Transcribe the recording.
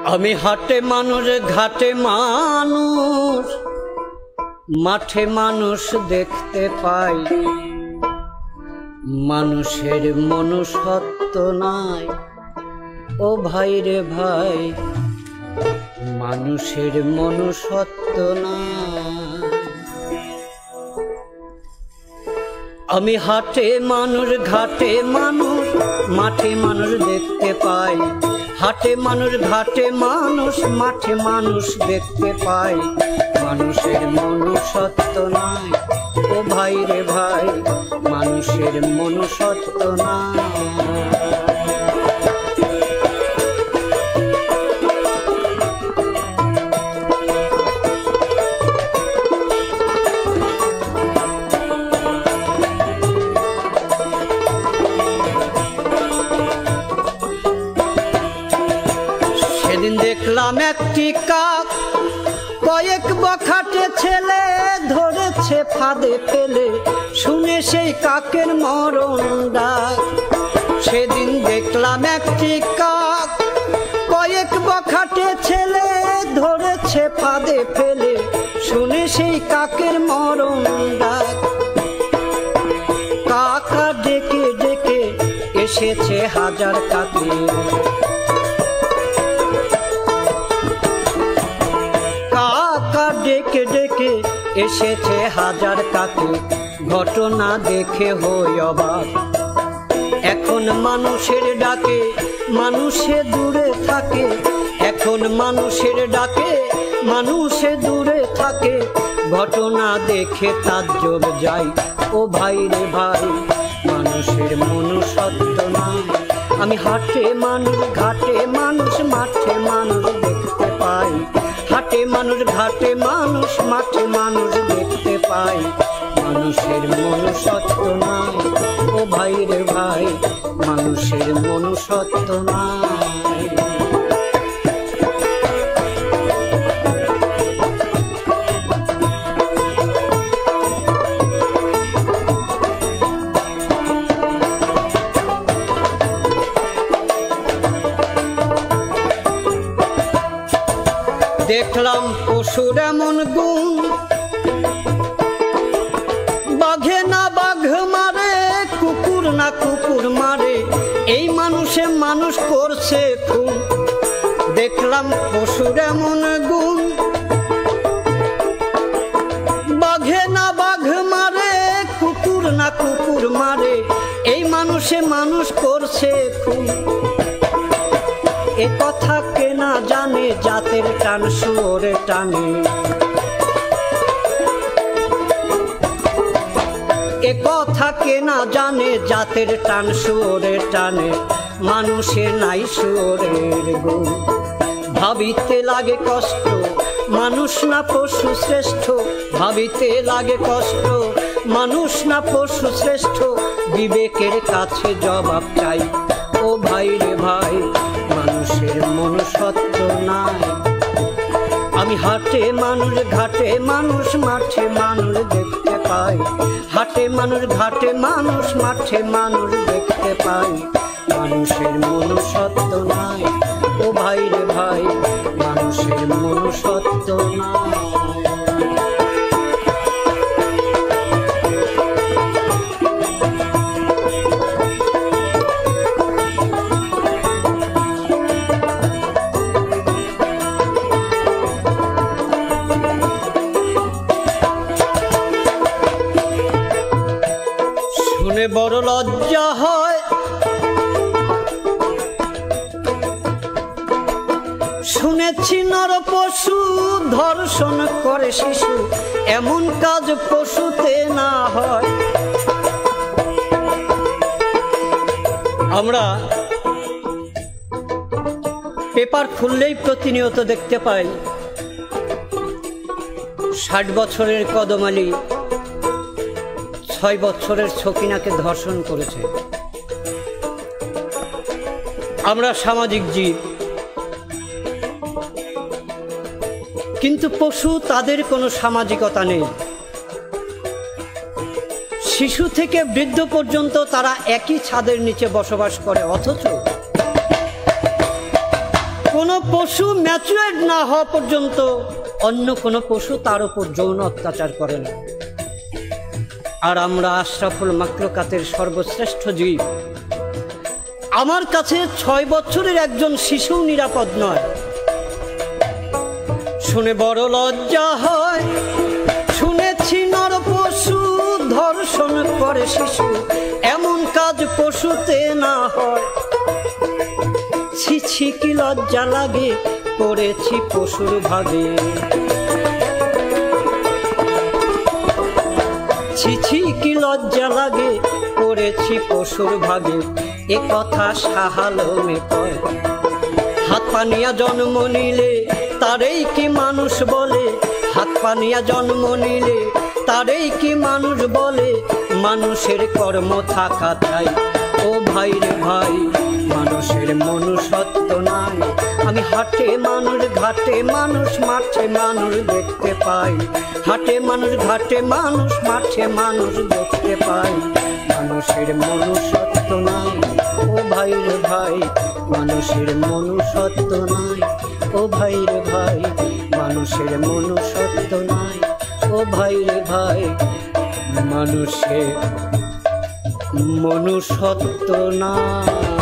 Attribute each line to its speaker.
Speaker 1: আমি হাটে মানুষ ঘাটে মানুষ মাঠে মানুষ দেখতে পাই, মানুষের মনুষ্যত্ব নাই ও ভাই রে ভাই, মানুষের মনুষ্যত্ব নাই। আমি হাটে মানুষ ঘাটে মানুষ মাঠে মানুষ দেখতে পাই, হাটে মানুষ ঘাটে মানুষ মাঠে মানুষ দেখতে পাই, মানুষের মনুষ্যত্ব নাই ও ভাই রে ভাই, মানুষের মনুষ্যত্ব নাই। সেদিন দেখলাম একটি কাক কয়েক বখাটে ছেলে ধরেছে ফাঁদে ফেলে, শুনে সেই কাকের মরণ ডাক। সেদিন দেখলাম একটি কাক কয়েক বখাটে ছেলে ধরেছে ফাঁদে ফেলে, শুনে সেই কাকের মরণ ডাক। কাকা ডেকে ডেকে এসেছে হাজার কাকে, কাকা ডেকে ডেকে এসেছে হাজার কাকে, ঘটনা দেখে হই অবাক। এখন মানুষের ডাকে মানুষে দূরে থাকে, এখন মানুষের ডাকে মানুষে দূরে থাকে, ঘটনা দেখে তাজ্জব যাই ও ভাই রে ভাই, মানুষের মনুষ্যত্ব নাই। আমি হাটে মানুষ ঘাটে মানুষ মাঠে মানুষ দেখতে পাই, হাটে মানুষ ঘাটে মানুষ মাঠে মানুষ দেখতে পাই, মানুষের মনুষ্যত্ব নাই ও ভাই রে ভাই, মানুষের মনুষ্যত্ব নাই। দেখলাম পশুর এমন গুণ, বাঘে না বাঘ মারে কুকুর না কুকুর মারে, এই মানুষে মানুষ করছে খুন। দেখলাম পশুর এমন গুণ, বাঘে না বাঘ মারে কুকুর না কুকুর মারে, এই মানুষে মানুষ করছে খুন। এ কথা কে না জানে জাতের টান শুয়োরে টানে, এ কথা কে না জানে জাতের টান শুয়োরে টানে, মানুষের নাই শুয়োরের গুণ। ভাবিতে লাগে কষ্ট মানুষ না পশু শ্রেষ্ঠ, ভাবিতে লাগে কষ্ট মানুষ না পশু শ্রেষ্ঠ, বিবেকের কাছে জবাব চাই ও ভাই রে ভাই, মানুষের মনুষ্যত্ব নাই। আমি হাটে মানুষ ঘাটে মানুষ মাঠে মানুষ দেখতে পাই, হাটে মানুষ ঘাটে মানুষ মাঠে মানুষ দেখতে পাই, মানুষের মনুষ্যত্ব নাই ও ভাই রে ভাই, মানুষের মনুষ্যত্ব নাই। শুনে বড় লজ্জা হয়, শুনেছি নর পশু ধর্ষণ করে শিশু, এমন কাজ পশুতে না হয়। আমরা পেপার খুললেই প্রতিনিয়ত দেখতে পাই ৬০ বছরের কদমালি ৬ বছরের ছকিনাকে ধর্ষণ করেছে। আমরা সামাজিক জীব, কিন্তু পশু তাদের কোনো সামাজিকতা নেই। শিশু থেকে বৃদ্ধ পর্যন্ত তারা একই ছাদের নিচে বসবাস করে, অথচ কোনো পশু ম্যাচুরেট না হওয়া পর্যন্ত অন্য কোনো পশু তার উপর যৌন অত্যাচার করে না। আর আমরা আশরাফুল মাখলুকাতের সর্বশ্রেষ্ঠ জীব। আমার কাছে 6 বছরের একজন শিশু নিরাপদ নয়। শুনে বড় লজ্জা হয়, শুনেছি নর পশু ধর্ষণ করে শিশু, এমন কাজ পশুতে না হয়। ছি ছি কি লজ্জা লাগে, পড়েছি পশুর ভাগে। ছি ছি কি লজ্জা লাগে, পড়েছি পশুর ভাগে। এ কথা শাহ আলমে কয়। হাত পানিয়া জন্ম নিলে তারেই কি মানুষ বলে, হাত পানিয়া জন্ম নিলে তারেই কি মানুষ বলে। মানুষের কর্ম থাকা চাই, ও ভাই রে ভাই, মানুষের মনুষ্যত্ব নাই। আমি হাটে মানুষ, ঘাটে মানুষ, মাঠে মানুষ দেখতে পাই। হাটে মানুষ, ঘাটে মানুষ, মাঠে মানুষ দেখতে পাই। মানুষের মনুষ্যত্ব নাই, ও ভাই রে ভাই, মানুষের মনুষ্যত্ব নাই। ও ভাই রে ভাই, মানুষের মনুষ্যত্ব নাই। ও ভাই রে ভাই, মানুষের মনুষ্যত্ব নাই।